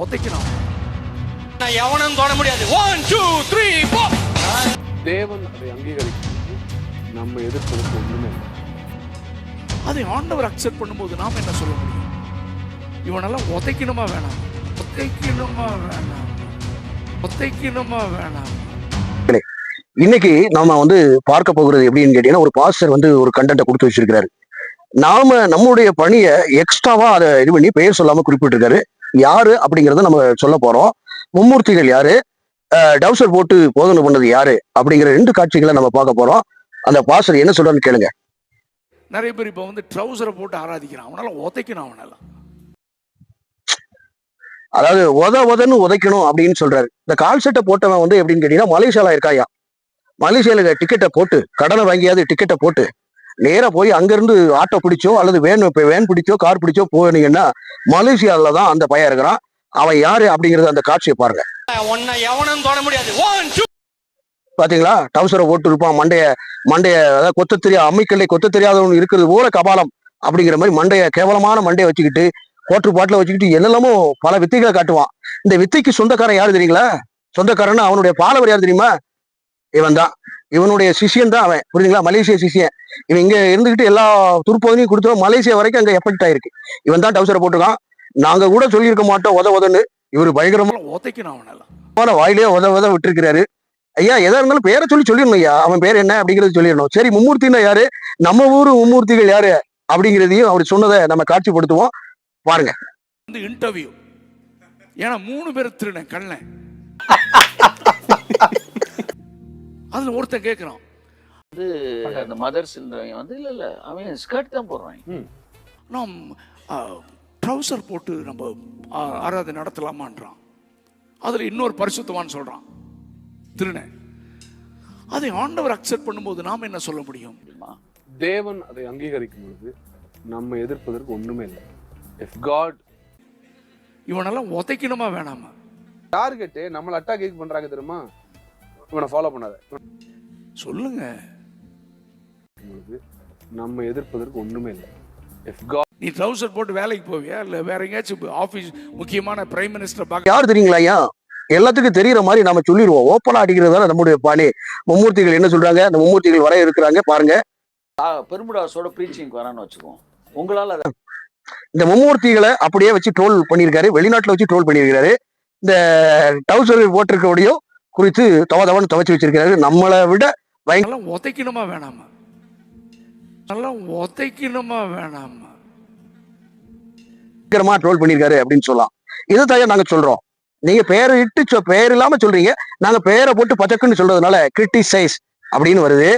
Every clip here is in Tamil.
ஒத்தைக்கணும். நான் எவனும் தொட முடியாது. 1 2 3 4. தேவன் அதை அங்கீகரிக்கிறது நம்ம எதிர்ப்பதற்கு ஒண்ணுமே இல்லை. அதை ஆண்டவர் அக்செப்ட் பண்ணும்போது நாம என்ன சொல்ல முடியும்? இவனெல்லாம் ஒத்தைக்கணுமா வேணாம்? ஒத்தைக்கணுமா வேணாம்? ஒத்தைக்கணுமா வேணாம்? இன்னைக்கு நாம பார்க்க போகிறது எப்படின்னு கேட்டீங்கன்னா, ஒரு பாஸ்டர் ஒரு கண்டென்ட்டை கொடுத்து வச்சிருக்கிறாரு. நாம நம்மளுடைய பணியை எக்ஸ்ட்ராவா அதை இது பண்ணி பெயர் சொல்லாம குறிப்பிட்டிருக்காரு. யாரு அப்படிங்கறத நம்ம சொல்ல போறோம். மும்மூர்த்திகள் யாரு, டவுசர் போட்டு போதனை பண்ணது யாரு அப்படிங்கிற 2 காட்சிகளை நம்ம பார்க்க போறோம். அந்த பாஸ்டர் என்ன சொல்றான்னு கேளுங்க. நிறைய பேர் இப்ப ட்ரவுசரை போட்டு ஆராதிக்கிறான். அவனால உதைக்கணும். அவனால அதாவது உதன்னு உதைக்கணும் அப்படின்னு சொல்றாரு. இந்த கால் செட்டை போட்டவன் எப்படின்னு கேட்டீங்கன்னா, மலேசியால இருக்காயா. மலேசியால டிக்கெட்டை போட்டு, கடனை வாங்கியாவது டிக்கெட்டை போட்டு நேரா போய் அங்கிருந்து ஆட்டோ பிடிச்சோ அல்லது வேன் பிடிச்சோ கார் பிடிச்சோ போனீங்கன்னா மலேசியால தான் அந்த பையன் இருக்கிறான். அவன் யாரு அப்படிங்கறது அந்த காட்சியை பாருங்க. பாத்தீங்களா, டவுசரை போட்டு இருப்பான். மண்டைய அதாவது கொத்த தெரியாதவன் இருக்கிறது போல கபாலம் அப்படிங்கிற மாதிரி கேவலமான மண்டையை வச்சுக்கிட்டு கோட்டு பாட்டில வச்சுக்கிட்டு என்னெல்லாமோ பல வித்தைகளை காட்டுவான். இந்த வித்தைக்கு சொந்தக்காரன் யாரு தெரியுங்களா? சொந்தக்காரன் அவனுடைய பாலவர் யாரு தெரியுமா? இவன் தான். இவனுடைய சிஷியன் தான் அவன். புரியுதுங்களா? மலேசியா சிஷியன். இவன் இங்க இருந்துகிட்டு எல்லா துருப்போதனையும் கொடுத்தோம். மலேசியா வரைக்கும் அங்க எஃபெக்ட் ஆயிருக்கு. இவன் தான் டவுசரை போட்டுக்கான். நாங்க கூட சொல்லியிருக்க மாட்டோம் உதன்னு. இவரு பயங்கரமான உதைக்கணும். அவனால வாயிலே உத விட்டுருக்கிறாரு. ஐயா, எதா இருந்தாலும் பேரை சொல்லிடணும். ஐயா, அவன் பேர் என்ன அப்படிங்கறது சொல்லிடணும். சரி, மும்மூர்த்தின்னா யாரு, நம்ம ஊரு மும்மூர்த்திகள் யாரு அப்படிங்கிறதையும் அவர் சொன்னதை நம்ம காட்சிப்படுத்துவோம். பாருங்க. இன்டர்வியூ. ஏன்னா 3 பேர் திருடன் கண்ண. அதுல ஒருத்தன் கேட்கிறான், அந்த மதர்ஸ் இல்ல அவன் ஸ்கர்ட் தான் போடுறான். நாம் ட்ரவுசர் போட்டு நம்ம ஆராதனை நடத்தலாமான்றான். அதுல இன்னொரு பரிசுத்தவான் சொல்றான், திருடன். அதை ஆண்டவர் அக்செப்ட் பண்ணும்போது நாம என்ன சொல்ல முடியும்? தேவன் அதை அங்கீகரிக்கும் பொழுது நம்ம எதிர்ப்பதற்கு ஒண்ணுமே இல்லை. If God இவனெல்லாம் உதைக்கணுமா வேணாமா? டார்கெட் நம்மள அட்டாக் பண்றாங்க தெரியுமா? இவனை ஃபாலோ பண்ணாத சொல்லுங்க. நம்ம எதிர்ப்பதற்கு ஒண்ணுமே இல்லை. If God நீ ட்ரவுசர் போட்டு வேலைக்கு போவியா இல்ல வேற எங்கேயாச்சும் ஆபீஸ் முக்கியமான பிரைம் மினிஸ்டர் பார்க்க? யார் தெரியுங்களா? ஐயா, எல்லாத்துக்கும் தெரியுற மாதிரி நாம சொல்லிடுவோம். ஓப்பனா அடிக்கிறதால நம்முடைய பாணி. மும்மூர்த்திகள் என்ன சொல்றாங்க? அந்த மும்மூர்த்திகள் வர இருக்கிறாங்க பாருங்க. பெருமுடாஸோட பிரீச்சிங் வரான்னு வச்சுக்கோம். உங்களால இந்த மும்மூர்த்திகளை அப்படியே வச்சு ட்ரோல் பண்ணியிருக்காரு. வெளிநாட்டுல வச்சு ட்ரோல் பண்ணியிருக்காரு. இந்த டவுசர் போட்டிருக்கோடையும் குறித்து தவன்னு துவச்சு வச்சிருக்காரு. நம்மளை விட உதைக்கணுமா வேணாமா? நல்லா உதைக்கணுமா வேணாமா? பயங்கரமா ட்ரோல் பண்ணியிருக்காரு அப்படின்னு சொல்லலாம். இதைத்தான் நாங்க சொல்றோம். நீங்க பெயர் இல்லாம சொல்றீங்க, நாங்க பெயரை போட்டு பச்சக்குன்னு சொல்றதுனால கிரிட்டிசைஸ் அப்படின்னு வருது.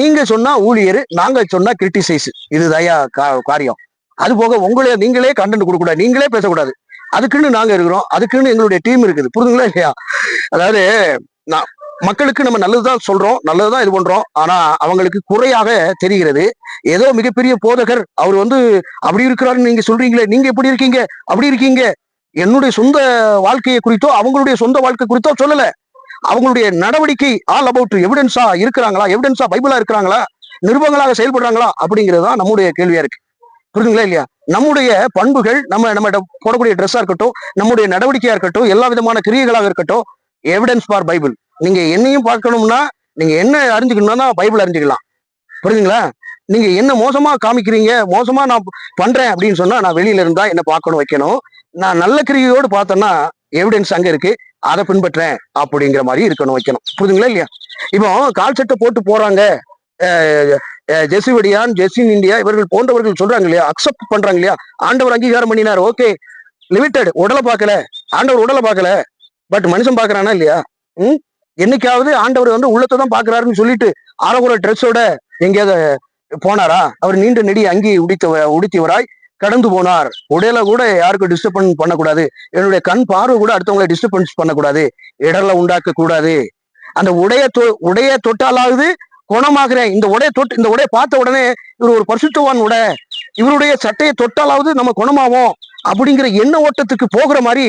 நீங்க சொன்னா ஊழியர், நாங்க சொன்னா கிரிட்டிசைஸ். இதுதான் காரியம். அது போக நீங்களே கண்டென்ட் கொடுக்க கூடாது, நீங்களே பேசக்கூடாது. அதுக்குன்னு நாங்க இருக்கிறோம், அதுக்குன்னு எங்களுடைய டீம் இருக்குது. புரிதுங்களா இல்லையா? அதாவது மக்களுக்கு நம்ம நல்லதுதான் சொல்றோம், நல்லதுதான் இது பண்றோம். ஆனா அவங்களுக்கு குறையாக தெரிகிறது. ஏதோ மிகப்பெரிய போதகர் அவர் அப்படி இருக்கிறாருன்னு நீங்க சொல்றீங்களே, நீங்க எப்படி இருக்கீங்க அப்படி இருக்கீங்க. என்னுடைய சொந்த வாழ்க்கையை குறித்தோ அவங்களுடைய சொந்த வாழ்க்கை குறித்தோ சொல்லல. அவங்களுடைய நடவடிக்கை ஆல் அபவுட் எவிடன்ஸா இருக்கிறாங்களா, எவிடன்ஸா பைபிளா இருக்கிறாங்களா, நிருபங்களாக செயல்படுறாங்களா அப்படிங்கிறதுதான் நம்முடைய கேள்வியா இருக்கு. புரியுதுங்களா இல்லையா? நம்முடைய பண்புகள், நம்ம போடக்கூடிய ட்ரெஸ்ஸா இருக்கட்டும், நம்முடைய நடவடிக்கையா இருக்கட்டும், எல்லா விதமான கிரியைகளாக இருக்கட்டும், எவிடன்ஸ் ஃபார் பைபிள். நீங்க என்னையும் பார்க்கணும்னா, நீங்க என்ன அறிஞ்சுக்கணும்னா பைபிள் அறிஞ்சுக்கலாம். புரியுதுங்களா? நீங்க என்ன மோசமா காமிக்கிறீங்க, மோசமா நான் பண்றேன் அப்படின்னு சொன்னா, நான் வெளியில இருந்தா என்ன பார்க்கணும் வைக்கணும். நான் நல்ல கிரியையோடு பார்த்தேன்னா எவிடன்ஸ் அங்க இருக்கு, அதை பின்பற்றேன் அப்படிங்கிற மாதிரி இருக்கணும் வைக்கணும். புரியுதுங்களா இல்லையா? இப்போ கால் செட்டை போட்டு போறாங்க, ஜெசிவடியான், ஜெசின் இந்தியா இவர்கள் போன்றவர்கள் சொல்றாங்க இல்லையா, அக்செப்ட் பண்றாங்க இல்லையா, ஆண்டவர் அங்கீகாரம் பண்ணினார். Okay, limited. உடலை பார்க்கல, ஆண்டவர் உடலை பார்க்கல, பட் மனுஷன் பாக்குறானா இல்லையா? என்னைக்காவது ஆண்டவர் உள்ளத்தை தான் பாக்குறாருன்னு சொல்லிட்டு அறகுற ட்ரெஸ்ஸோட எங்கேயாவது போனாரா? அவர் நீண்ட நெடி அங்கி உடித்தவராய் கடந்து போனார். உடையில கூட யாருக்கும் டிஸ்டர்பன்ஸ் பண்ணக்கூடாது. என்னுடைய கண் பார்வை கூட அடுத்தவங்களை டிஸ்டர்பன்ஸ் பண்ணக்கூடாது, இடர்ல உண்டாக்க கூடாது. அந்த உடைய தொட்டாலாவது குணமாகிறேன். இந்த உடைய பார்த்த உடனே இவர் ஒரு பரிசுத்தவான் உடை, இவருடைய சட்டையை தொட்டாலாவது நம்ம குணமாவோம் அப்படிங்கிற எண்ண ஓட்டத்துக்கு போகிற மாதிரி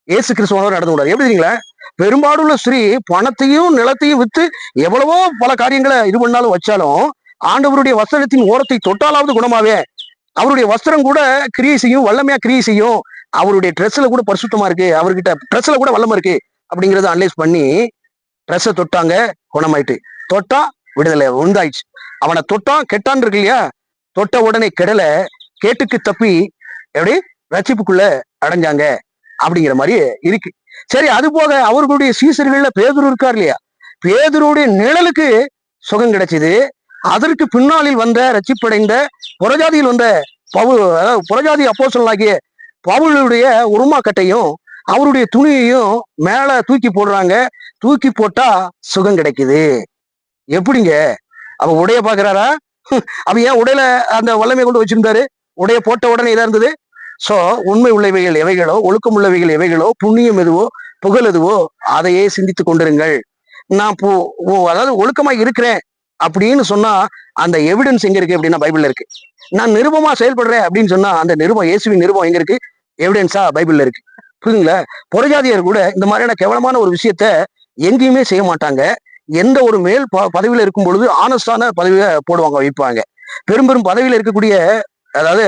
இயேசு கிறிஸ்துவானவர் நடந்து கூடாது. எப்படி தெரியுங்களா? பெரும்பாடுள்ள ஸ்ரீ பணத்தையும் நிலத்தையும் வித்து எவ்வளவோ பல காரியங்களை இது பண்ணாலும் வச்சாலும் ஆண்டவருடைய வஸ்திரத்தின் ஓரத்தை தொட்டாலாவது குணமாவே. அவருடைய வஸ்திரம் கூட கிரியை செய்யும், வல்லமையா கிரியை செய்யும். அவருடைய ட்ரெஸ்ல கூட பரிசுத்தமா இருக்கு, அவர்கிட்ட ட்ரெஸ்ல கூட வல்லமை இருக்கு அப்படிங்கறத அனலைஸ் பண்ணி ட்ரெஸ்ஸை தொட்டாங்க, குணமாயிட்டு. தொட்டா விடுதலை உண்டாயிடுச்சு. அவனை தொட்டான் கெட்டான் இருக்கு இல்லையா, தொட்ட உடனே கெடல, கேட்டுக்கு தப்பி எப்படி ரட்சிப்புக்குள்ள அடைஞ்சாங்க அப்படிங்கிற மாதிரி இருக்கு. சரி, அது போக அவர்களுடைய சீசர்கள்ல பேதுரு இருக்கார் இல்லையா, பேதுருடைய நிழலுக்கு சுகம் கிடைச்சது. அதற்கு பின்னாளில் வந்த ரட்சிப்படைந்த புறஜாதியில் வந்த அதாவது புறஜாதி அப்போஸ்தலனாகிய பவுலுடைய உருமாக்கட்டையும் அவருடைய துணியையும் மேல தூக்கி போடுறாங்க. தூக்கி போட்டா சுகம் கிடைக்குது. எப்படிங்க? அவ உடைய பாக்குறாரா? அவ ஏன் உடையில அந்த வல்லமை கொண்டு வச்சிருந்தாரு? உடைய போட்ட உடனே இதா இருந்தது. சோ உண்மை உள்ளவைகள் எவைகளோ, ஒழுக்கம் உள்ளவைகள் எவைகளோ, புண்ணியம் எதுவோ, புகழ் எதுவோ அதையே சிந்தித்து கொண்டிருங்கள். நான் அதாவது ஒழுக்கமா இருக்கிறேன் அப்படின்னு சொன்னா அந்த எவிடன்ஸ் எங்க இருக்கு அப்படின்னா பைபிள்ல இருக்கு. நான் நிருபமா செயல்படுறேன் அப்படின்னு சொன்னா அந்த நிருபம், இயேசுவின் நிருபம் எங்க இருக்கு? எவிடன்ஸா பைபிள்ல இருக்கு. புரியுதுங்களா? புறஜாதியர் கூட இந்த மாதிரியான கேவலமான ஒரு விஷயத்த எங்கேயுமே செய்ய மாட்டாங்க. எந்த ஒரு மேல் பதவியில இருக்கும் பொழுது ஆனஸ்டான பதவியை போடுவாங்க, வைப்பாங்க. பெரும் பெரும் பதவியில இருக்கக்கூடிய, அதாவது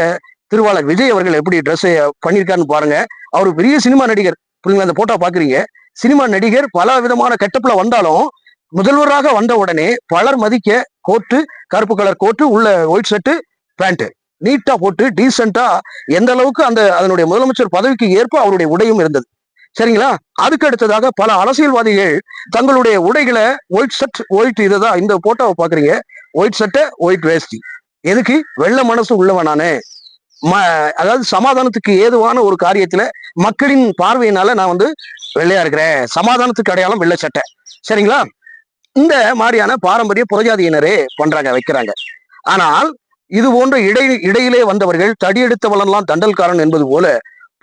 திருவாளர் விஜய் அவர்கள் எப்படி ட்ரெஸ் பண்ணியிருக்காருன்னு பாருங்க. அவர் பெரிய சினிமா நடிகர். புரியுங்களா? அந்த போட்டோ பாக்குறீங்க. சினிமா நடிகர் பல விதமான கெட்டப்ல வந்தாலும் முதல்வராக வந்த உடனே பலர் மதிக்க கோட்டு, கருப்பு கலர் கோட்டு, உள்ள ஒயிட் ஷர்ட் பேண்ட் நீட்டா போட்டு டீசெண்டா, எந்த அளவுக்கு அந்த அதனுடைய முதலமைச்சர் பதவிக்கு ஏற்ப அவருடைய உடையும் இருந்தது. சரிங்களா? அதுக்கு அடுத்ததாக பல அரசியல்வாதிகள் தங்களுடைய உடைகளை ஒயிட் ஷர்ட் ஒயிட், இதுதான் இந்த போட்டோவை பாக்குறீங்க, ஒயிட் ஷர்ட் ஒயிட் வேஷ்டி. எதுக்கு? வெள்ள மனசு உள்ளவனானே, அதாவது சமாதானத்துக்கு ஏதுவான ஒரு காரியத்துல மக்களின் பார்வையினால நான் வெள்ளையா இருக்கிறேன், சமாதானத்துக்கு அடையாளம் வெள்ளை சட்டை. சரிங்களா? இந்த மாதிரியான பாரம்பரிய புறஜாதியினரே பண்றாங்க, வைக்கிறாங்க. ஆனால் இது போன்ற இடையிலே வந்தவர்கள் தடியெடுத்தவளெல்லாம் தண்டல்காரன் என்பது போல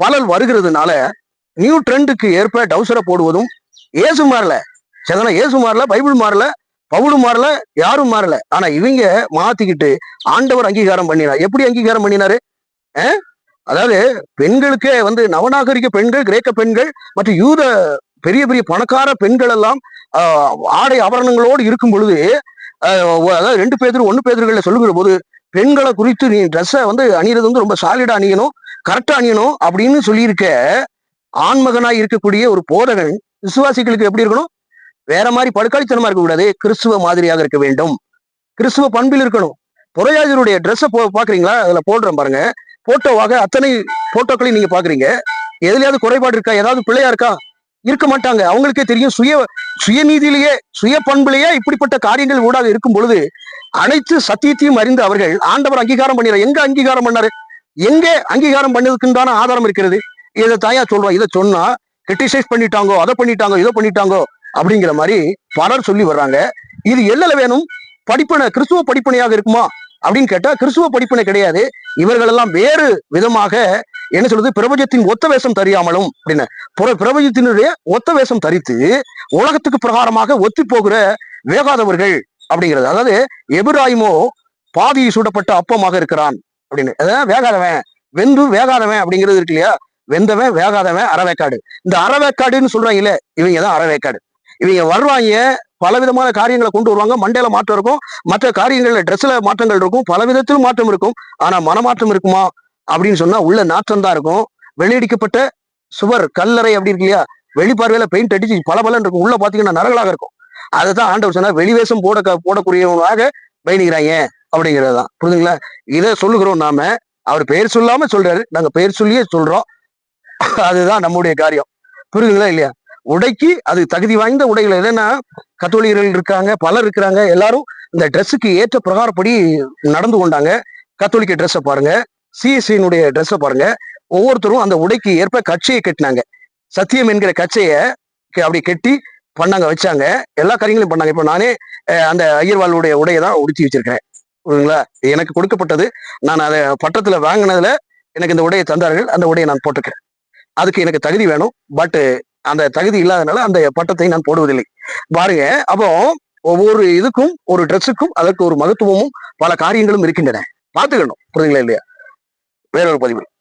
பலர் வருகிறதுனால நியூ ட்ரெண்டுக்கு ஏற்ப டவுசரை போடுவதும், ஏசு மாறல, சரிங்களா? ஏசு மாறல, பைபிள் மாறல, பவுலும் மாறல, யாரும் மாறல. ஆனா இவங்க மாத்திக்கிட்டு ஆண்டவர் அங்கீகாரம் பண்ணினார். எப்படி அங்கீகாரம் பண்ணினாரு? அதாவது பெண்களுக்கே நவநாகரிக பெண்கள், கிரேக்க பெண்கள் மற்றும் யூத பெரிய பெரிய பணக்கார பெண்கள் எல்லாம் ஆடை ஆபரணங்களோடு இருக்கும் பொழுது, அதாவது 2 பேதுரு 1 பேதுருகள்ல சொல்லுகிற போது பெண்களை குறித்து நீ ட்ரெஸ்ஸை அணியிறது ரொம்ப சாலிடா அணியணும், கரெக்டா அணியணும் அப்படின்னு சொல்லியிருக்க. ஆண்மகனாய் இருக்கக்கூடிய ஒரு போதகன் விசுவாசிகளுக்கு எப்படி இருக்கணும்? வேற மாதிரி படுக்காளித்தனமா இருக்க கூடாது, கிறிஸ்துவ மாதிரியாக இருக்க வேண்டும், கிறிஸ்துவ பண்பில் இருக்கணும். புறஜாதியருடைய ட்ரெஸ்ஸை பாக்குறீங்களா? அதுல போடுறேன் பாருங்க, போட்டோவாக அத்தனை போட்டோக்களையும் நீங்க பாக்குறீங்க. எதுலயாவது குறைபாடு இருக்கா? ஏதாவது பிள்ளையா இருக்கா? இருக்க மாட்டாங்க. அவங்களுக்கே தெரியும். சுயநீதியிலேயே, சுய பண்பிலேயே இப்படிப்பட்ட காரியங்கள் ஊடாக இருக்கும் பொழுது அனைத்து சத்தியத்தையும் அறிந்து அவர்கள் ஆண்டவர் அங்கீகாரம் பண்ணிடுறார். எங்க அங்கீகாரம் பண்ணாரு? எங்கே அங்கீகாரம் பண்ணதுக்குண்டான ஆதாரம் இருக்கிறது? இதை தாயா சொல்றோம். இதை சொன்னா கிரிட்டிசைஸ் பண்ணிட்டாங்கோ, அதை பண்ணிட்டாங்கோ, இதை பண்ணிட்டாங்கோ அப்படிங்கிற மாதிரி பலர் சொல்லி வர்றாங்க. இது எல்ல வேணும் படிப்பனை, கிறிஸ்துவ படிப்பனையாக இருக்குமா அப்படின்னு கேட்டா கிறிஸ்துவ படிப்பனை கிடையாது. இவர்கள் எல்லாம் வேறு விதமாக என்ன சொல்றது, பிரபஞ்சத்தின் ஒத்த வேஷம் தெரியாமலும் அப்படின்னு பிரபஞ்சத்தினுடைய ஒத்த வேஷம் தரித்து உலகத்துக்கு பிரகாரமாக ஒத்தி போகிற வேகாதவர்கள் அப்படிங்கிறது. அதாவது எபிராயிமோ பாதி சுடப்பட்ட அப்பமாக இருக்கிறான் அப்படின்னு, அதான் வேகாதவன், வெந்து வேகாதவன் அப்படிங்கிறது இருக்கு இல்லையா, வெந்தவன் வேகாதவன் அறவேக்காடு. இந்த அறவேக்காடுன்னு சொல்றாங்கல்ல, இவங்க தான் அறவேக்காடு. இவங்க வருவாங்க, பல விதமான காரியங்களை கொண்டு வருவாங்க. மண்டையில மாற்றம் இருக்கும், மற்ற காரியங்கள்ல ட்ரெஸ்ல மாற்றங்கள் இருக்கும், பல விதத்திலும் மாற்றம் இருக்கும். ஆனா மனமாற்றம் இருக்குமா அப்படின்னு சொன்னா உள்ள நாற்றம் தான் இருக்கும். வெளியடிக்கப்பட்ட சுவர் கல்லறை அப்படி இருக்கு இல்லையா, வெளிப்பார்வையில பெயிண்ட் அடிச்சு பல இருக்கும், உள்ள பாத்தீங்கன்னா நரகலாக இருக்கும். அதுதான் ஆண்டவர் சொன்னா வெளிவேஷம் போடக்கூடியவனாக பயணிக்கிறாங்க அப்படிங்கிறது தான். புரியுதுங்களா? இதை சொல்லுகிறோம் நாம. அவர் பெயர் சொல்லாம சொல்றாரு, நாங்க பெயர் சொல்லியே சொல்றோம். அதுதான் நம்முடைய காரியம். புரியுதுங்களா இல்லையா? உடைக்கு அது தகுதி வாய்ந்த உடைகள். என்னன்னா கத்தோலிகர்கள் இருக்காங்க, பலர் இருக்கிறாங்க, எல்லாரும் இந்த ட்ரெஸ்ஸுக்கு ஏற்ற பிரகாரப்படி நடந்து கொண்டாங்க. கத்தோலிக்க ட்ரெஸ்ஸை பாருங்க, சிஎஸ்சியினுடைய ட்ரெஸ்ஸை பாருங்க. ஒவ்வொருத்தரும் அந்த உடைக்கு ஏற்ப கட்சியை கட்டினாங்க. சத்தியம் என்கிற கட்சியை அப்படி கட்டி பண்ணாங்க, வச்சாங்க, எல்லா காரியங்களையும் பண்ணாங்க. இப்போ நானே அந்த ஐயர்வாளுடைய உடையை தான் உடுத்தி வச்சிருக்கிறேன். புரியுதுங்களா? எனக்கு கொடுக்கப்பட்டது, நான் அதை பட்டத்துல வாங்கினதுல எனக்கு இந்த உடையை தந்தார்கள், அந்த உடையை நான் போட்டிருக்கேன். அதுக்கு எனக்கு தகுதி வேணும், பட் அந்த தகுதி இல்லாதனால அந்த பட்டத்தை நான் போடுவதில்லை. பாருங்க, அப்போ ஒவ்வொரு இதுக்கும், ஒரு ட்ரெஸ்ஸுக்கும் அதற்கு ஒரு மகத்துவமும் பல காரியங்களும் இருக்கின்றன. பார்த்துக்கணும். புரியுதுங்களா இல்லையா? வேறொரு பதிவு.